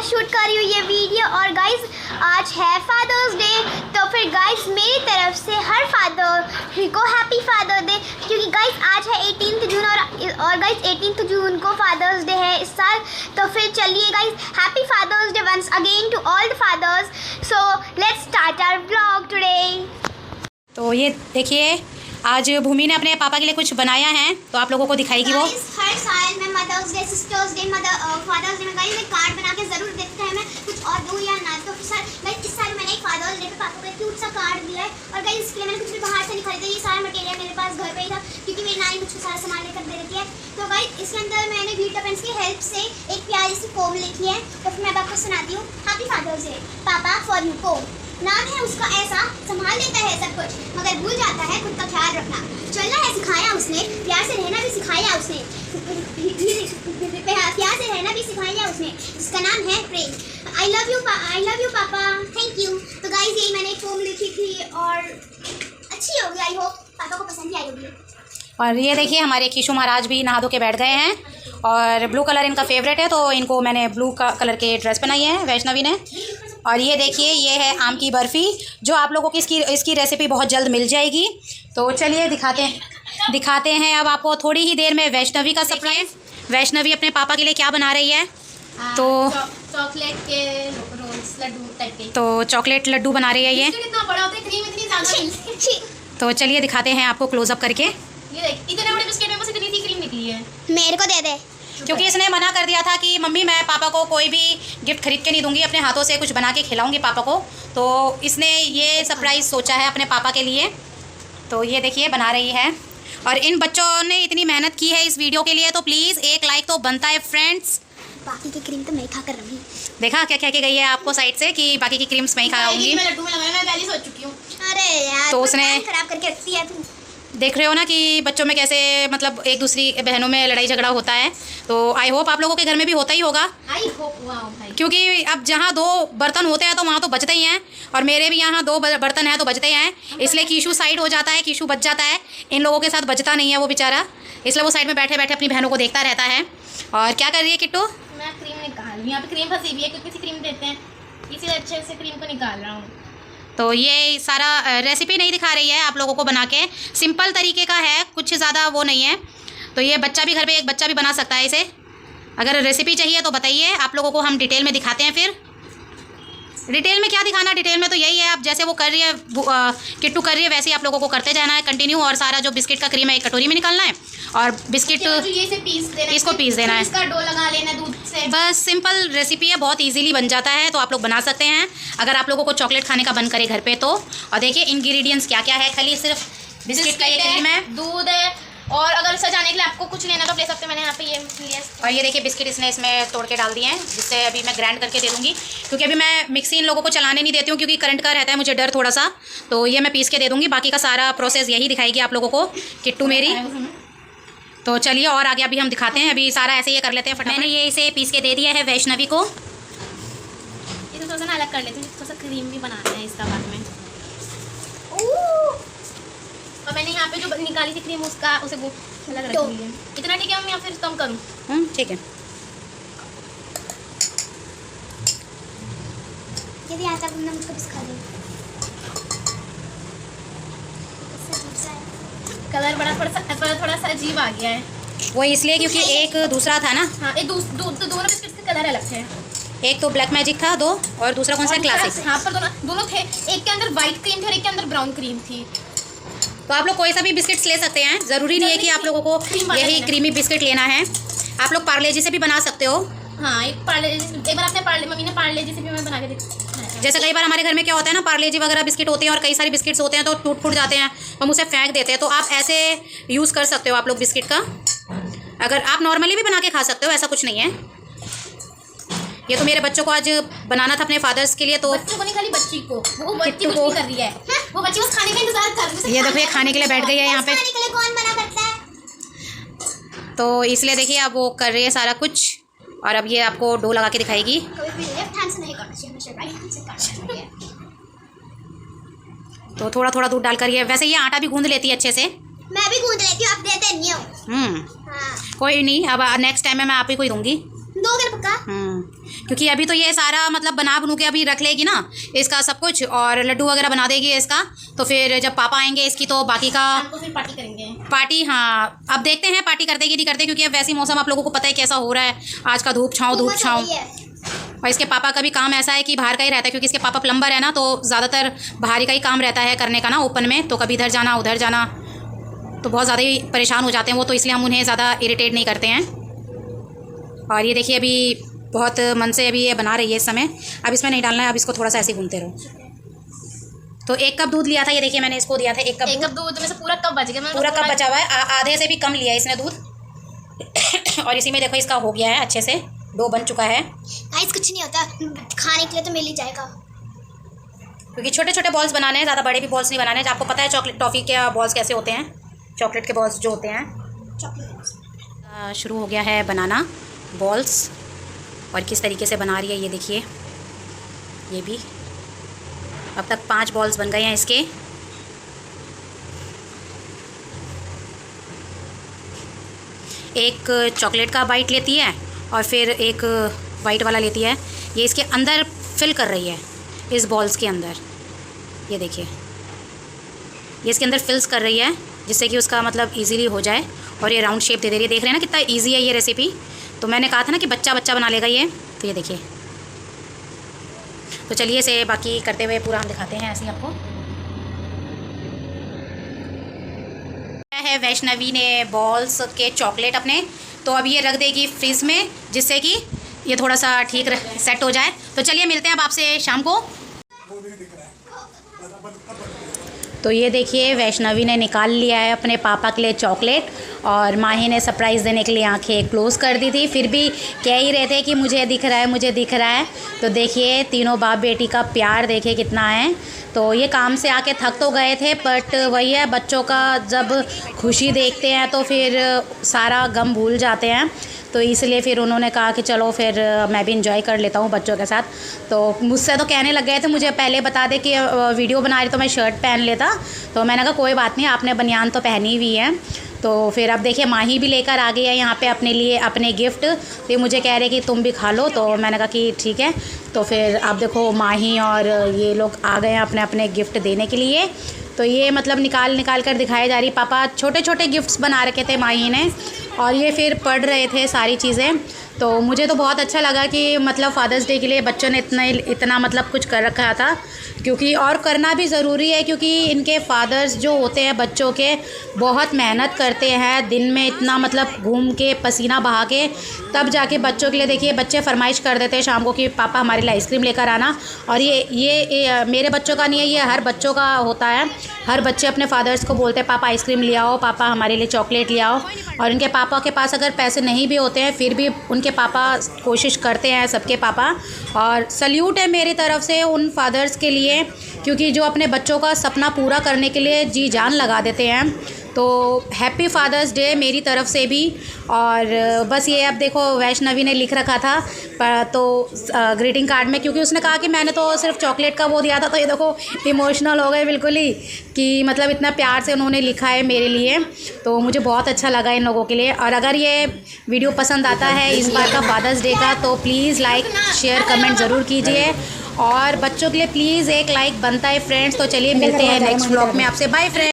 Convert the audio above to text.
Shoot कर रही हूँ ये वीडियो। और गाइस आज है फादर्स डे, तो फिर गाइस मेरी तरफ से हर फादर को हैप्पी फादर डे, क्योंकि गाइस आज है 18 जून और गाइस 18 जून को फादर्स डे है इस साल। तो फिर चलिए guys happy Father's Day once again to all the fathers. So let's start our vlog today. तो ये देखिए आज भूमि ने अपने पापा के लिए कुछ बनाया है, तो आप लोगों को दिखाएगी वो। हर साल मैं Mother's Day, Sister's Day, Father's Day में गाइस मैं कार्ड बना के जरूर देता है, मैं कुछ और दूँ या ना। तो सर गाइस इस साल मैंने एक फादर्स डे पे पापा को एक क्यूट सा कार्ड दिया है। और गाइस इसके लिए मैंने कुछ भी बाहर से नहीं खरीदा, ये सारा मटेरियल मेरे पास घर पे ही था, क्योंकि मेरी नानी मुझको सारा सामान लेकर दे देती है। तो गाइस इसके अंदर मैंने ग्लिटर पेन्स की हेल्प से एक प्यारी सी पोम लिखी है, तो फिर मैं आपको सुनाती हूँ। हैप्पी फादर्स डे पापा फॉर यू। पोम नाम है उसका ऐसा, संभाल लेता है सब कुछ मगर भूल जाता है खुद का ख्याल रखना। चलना है सिखाया उसने, प्यार से रहना भी सिखाया उसने, प्यार से रहना भी सिखाया उसने, जिसका नाम है प्रेम। आई लव यू पापा, थैंक यू। तो गाइस यही मैंने एक पोम लिखी थी और अच्छी होगी, आई होप पापा को पसंद ही आई होगी। और ये देखिए हमारे कीशु महाराज भी नहा धो के बैठ गए हैं, और ब्लू कलर इनका फेवरेट है, तो इनको मैंने ब्लू कलर के ड्रेस बनाई है वैष्णवी ने। और ये देखिए ये है आम की बर्फ़ी, जो आप लोगों की इसकी रेसिपी बहुत जल्द मिल जाएगी। तो चलिए दिखाते हैं अब आपको थोड़ी ही देर में वैष्णवी का सरप्राइज। वैष्णवी अपने पापा के लिए क्या बना रही है? तो चॉकलेट के रोल्स, लड्डू टाइप के। तो चॉकलेट लड्डू बना रही है ये। कितना बड़ा होता है, क्रीम इतनी ज़्यादा। तो चलिए दिखाते हैं आपको क्लोजअप करके। ये देख इतने बड़े बिस्किट में बस इतनी सी क्रीम निकली है। मेरे को दे दे, क्योंकि इसने मना कर दिया था कि मम्मी मैं पापा को कोई भी गिफ्ट खरीद के नहीं दूंगी, अपने हाथों से कुछ बना के खिलाऊंगी पापा को। तो इसने ये सरप्राइज़ सोचा है अपने पापा के लिए। तो ये देखिए बना रही है, और इन बच्चों ने इतनी मेहनत की है इस वीडियो के लिए, तो प्लीज़ एक लाइक तो बनता है फ्रेंड्स। बाकी की क्रीम तो मैं खा कर रहूँगी। देखा क्या क्या की गई है आपको साइड से कि बाकी की क्रीम्स मैं ही खाऊंगी। मैं लड्डू में लगाया, मैं पहले सोच चुकी हूँ। अरे यार तो उसने खराब करके रखती है तू। देख रहे हो ना कि बच्चों में कैसे मतलब एक दूसरी बहनों में लड़ाई झगड़ा होता है। तो आई होप आप लोगों के घर में भी होता ही होगा। आई होप भाई, क्योंकि अब जहाँ दो बर्तन होते हैं तो वहाँ तो बचते ही हैं, और मेरे भी यहाँ दो बर्तन हैं तो बचते ही हैं, इसलिए कीशु साइड हो जाता है, कीशु बच जाता है, इन लोगों के साथ बचता नहीं है वो बेचारा, इसलिए वो साइड में बैठे बैठे अपनी बहनों को देखता रहता है। और क्या कर रही है किट्टू? मैं क्रीम निकाल रही हूँ, यहाँ पे क्रीम फंसी हुई है क्योंकि क्रीम देते हैं, इसीलिए अच्छे से क्रीम को निकाल रहा हूँ। तो ये सारा रेसिपी नहीं दिखा रही है आप लोगों को बना के, सिंपल तरीके का है, कुछ ज़्यादा वो नहीं है। तो ये बच्चा भी घर पे एक बच्चा भी बना सकता है इसे। अगर रेसिपी चाहिए तो बताइए, आप लोगों को हम डिटेल में दिखाते हैं। फिर डिटेल में क्या दिखाना, डिटेल में तो यही है, आप जैसे वो कर रही है किट्टू कर रही है वैसे ही आप लोगों को करते जाना है कंटिन्यू। और सारा जो बिस्किट का क्रीम है एक कटोरी में निकालना है, और बिस्किट इसको पीस देना है, इसका डो लगा लेना दूध से। बस सिंपल रेसिपी है, बहुत इजीली बन जाता है, तो आप लोग बना सकते हैं अगर आप लोगों को चॉकलेट खाने का मन करे घर पे तो। और देखिए इंग्रेडिएंट्स क्या क्या है, खाली सिर्फ बिस्किट का ये क्रीम है, दूध है, और अगर सजाने के लिए आपको कुछ लेना तो ले सकते हैं। मैंने यहाँ पे ये लिया। और ये देखिए बिस्किट इसने इसमें तोड़ के डाल दिए हैं, जिससे अभी मैं ग्राइंड करके दे दूँगी, क्योंकि अभी मैं मिक्सी इन लोगों को चलाने नहीं देती हूँ, क्योंकि करंट का रहता है मुझे डर थोड़ा सा। तो ये मैं पीस के दे दूँगी, बाकी का सारा प्रोसेस यही दिखाएगी आप लोगों को किट्टू मेरी। तो चलिए और आगे अभी हम दिखाते हैं, अभी सारा ऐसे ही कर लेते हैं फटाफट। मैंने ये इसे पीस के दे दिया है वैष्णवी को। ये तो थोड़ा सा अलग कर लेते हैं, थोड़ा सा क्रीम भी बनाना है इसका बाद में। और मैंने यहाँ पे जो निकाली थी क्रीम उसे वो अलग रख ली है। इतना ठीक है, मैं या फिर कम करूँ? ठीक है। यदि आता है मुझको सिखा दे। कलर थोड़ा सा अजीब आ गया है, वो इसलिए क्योंकि एक दूसरा था ना। हाँ, एक दोनों बिस्किट के कलर अलग थे। एक तो ब्लैक मैजिक था 2, और दूसरा कौन सा क्लासिक। हाँ, पर दोनों थे, एक के अंदर वाइट क्रीम थी और एक के अंदर ब्राउन क्रीम थी। तो आप लोग कोई सा भी बिस्किट्स ले सकते हैं, ज़रूरी नहीं है कि आप लोगों को यही क्रीमी बिस्किट लेना है। आप लोग पार्ले जी से भी बना सकते हो। हाँ, एक बार मम्मी ने पार्ले जी से भी मैं बना के देखी। जैसे कई बार हमारे घर में क्या होता है ना, पार्ले जी वगैरह बिस्किट होते हैं और कई सारे बिस्किट्स होते हैं तो टूट फूट जाते हैं, हम उसे फेंक देते हैं। तो आप ऐसे यूज़ कर सकते हो आप लोग बिस्किट का। अगर आप नॉर्मली भी बना के खा सकते हो, ऐसा कुछ नहीं है। ये तो मेरे बच्चों को आज बनाना था अपने फादर्स के लिए, तो बच्चों को नहीं, खाली बच्ची को, वो बच्ची कुछ नहीं कर रही है। वो बच्ची बस खाने का इंतजार कर रही है। ये देखो ये खाने के लिए बैठ गई है यहाँ पे। खाने के लिए कौन मना करता है? तो इसलिए देखिए अब वो कर रही है सारा कुछ, और अब ये आपको डो लगा के दिखाएगी। तो थोड़ा थोड़ा दूध डालकर ये, वैसे ये आटा भी गूंद लेती है अच्छे से। मैं भी गूंद लेती हूँ, अब देते नहीं हूँ। कोई नहीं, अब नेक्स्ट टाइम में मैं आप ही को ही दूंगी। दोगे ना पक्का? क्योंकि अभी तो ये सारा मतलब बना बनू के अभी रख लेगी ना इसका सब कुछ, और लड्डू वगैरह बना देगी इसका, तो फिर जब पापा आएंगे इसकी तो बाकी का फिर पार्टी करेंगे। पार्टी, हाँ अब देखते हैं पार्टी करते कि नहीं करते, क्योंकि अब वैसी मौसम आप लोगों को पता है कैसा हो रहा है आज का, धूप छाँव धूप छाँव। और इसके पापा का भी काम ऐसा है कि बाहर का ही रहता है, क्योंकि इसके पापा प्लम्बर है ना, तो ज़्यादातर बाहर का ही काम रहता है करने का ना ओपन में, तो कभी इधर जाना उधर जाना, तो बहुत ज़्यादा ही परेशान हो जाते हैं वो, तो इसलिए हम उन्हें ज़्यादा इरिटेट नहीं करते हैं। और ये देखिए अभी बहुत मन से अभी ये बना रही है इस समय, अब इसमें नहीं डालना है, अब इसको थोड़ा सा ऐसे घूमते रहो। तो 1 कप दूध लिया था, ये देखिए मैंने इसको दिया था 1 कप दूध में से पूरा कप बच गया, पूरा कप बचा हुआ है, आधे से भी कम लिया है इसने दूध। और इसी में देखो इसका हो गया है अच्छे से, डो बन चुका है। गाइस कुछ नहीं होता, खाने के लिए तो मिल ही जाएगा, क्योंकि छोटे छोटे बॉल्स बनाने हैं, ज़्यादा बड़े भी बॉल्स नहीं बनाने हैं। आपको पता है चॉकलेट टॉफ़ी के बॉल्स कैसे होते हैं, चॉकलेट के बॉल्स जो होते हैं। शुरू हो गया है बनाना बॉल्स, और किस तरीके से बना रही है ये देखिए, ये भी अब तक 5 बॉल्स बन गए हैं इसके। एक चॉकलेट का बाइट लेती है और फिर एक वाइट वाला लेती है, ये इसके अंदर फिल कर रही है इस बॉल्स के अंदर, ये देखिए ये इसके अंदर फिल्स कर रही है जिससे कि उसका मतलब इजीली हो जाए, और ये राउंड शेप दे रही है। देख रहे हैं ना कितना इजी है ये रेसिपी, तो मैंने कहा था ना कि बच्चा बच्चा बना लेगा ये, तो ये देखिए। तो चलिए इसे बाकी करते हुए पूरा हम दिखाते हैं ऐसे ही आपको। है वैष्णवी ने बॉल्स के चॉकलेट अपने, तो अब ये रख देगी फ्रिज में जिससे कि ये थोड़ा सा ठीक सेट हो जाए। तो चलिए मिलते हैं अब आपसे शाम को। तो ये देखिए वैष्णवी ने निकाल लिया है अपने पापा के लिए चॉकलेट, और माही ने सरप्राइज़ देने के लिए आंखें क्लोज़ कर दी थी, फिर भी कह ही रहे थे कि मुझे दिख रहा है मुझे दिख रहा है। तो देखिए तीनों बाप बेटी का प्यार देखिए कितना है। तो ये काम से आके थक तो गए थे, बट वही है बच्चों का जब खुशी देखते हैं तो फिर सारा गम भूल जाते हैं, तो इसलिए फिर उन्होंने कहा कि चलो फिर मैं भी इंजॉय कर लेता हूँ बच्चों के साथ। तो मुझसे तो कहने लग गए थे मुझे पहले बता दे कि वीडियो बना रही तो मैं शर्ट पहन लेता, तो मैंने कहा कोई बात नहीं, आपने बनियान तो पहनी हुई है। तो फिर अब देखिए माही भी लेकर आ गई है यहाँ पे अपने लिए अपने गिफ्ट, तो मुझे कह रहे कि तुम भी खा लो, तो मैंने कहा कि ठीक है। तो फिर अब देखो माही और ये लोग आ गए हैं अपने अपने गिफ्ट देने के लिए। तो ये मतलब निकाल कर दिखाई जा रही, पापा छोटे छोटे गिफ्ट्स बना रखे थे माही ने, और ये फिर पढ़ रहे थे सारी चीज़ें। तो मुझे तो बहुत अच्छा लगा कि मतलब फादर्स डे के लिए बच्चों ने इतना मतलब कुछ कर रखा था, क्योंकि और करना भी ज़रूरी है, क्योंकि इनके फादर्स जो होते हैं बच्चों के बहुत मेहनत करते हैं दिन में, इतना मतलब घूम के पसीना बहा के तब जाके बच्चों के लिए। देखिए बच्चे फरमाइश कर देते हैं शाम को कि पापा हमारे लिए आइसक्रीम लेकर आना, और ये मेरे बच्चों का नहीं है, ये हर बच्चों का होता है। हर बच्चे अपने फादर्स को बोलते हैं पापा आइसक्रीम ले आओ, पापा हमारे लिए चॉकलेट ले आओ। और इनके पापा के पास अगर पैसे नहीं भी होते हैं फिर भी उनके पापा कोशिश करते हैं, सबके पापा। और सल्यूट है मेरी तरफ से उन फादर्स के लिए, क्योंकि जो अपने बच्चों का सपना पूरा करने के लिए जी जान लगा देते हैं। तो हैप्पी फादर्स डे मेरी तरफ से भी। और बस ये अब देखो वैष्णवी ने लिख रखा था तो ग्रीटिंग कार्ड में, क्योंकि उसने कहा कि मैंने तो सिर्फ चॉकलेट का वो दिया था, तो ये देखो इमोशनल हो गए बिल्कुल ही कि मतलब इतना प्यार से उन्होंने लिखा है मेरे लिए। तो मुझे बहुत अच्छा लगा इन लोगों के लिए। और अगर ये वीडियो पसंद आता है इस बार का फादर्स डे का, तो प्लीज़ लाइक शेयर कमेंट ज़रूर कीजिए, और बच्चों के लिए प्लीज़ एक लाइक बनता है फ्रेंड्स। तो चलिए मिलते हैं नेक्स्ट व्लॉग में आपसे, बाय फ्रेंड्स।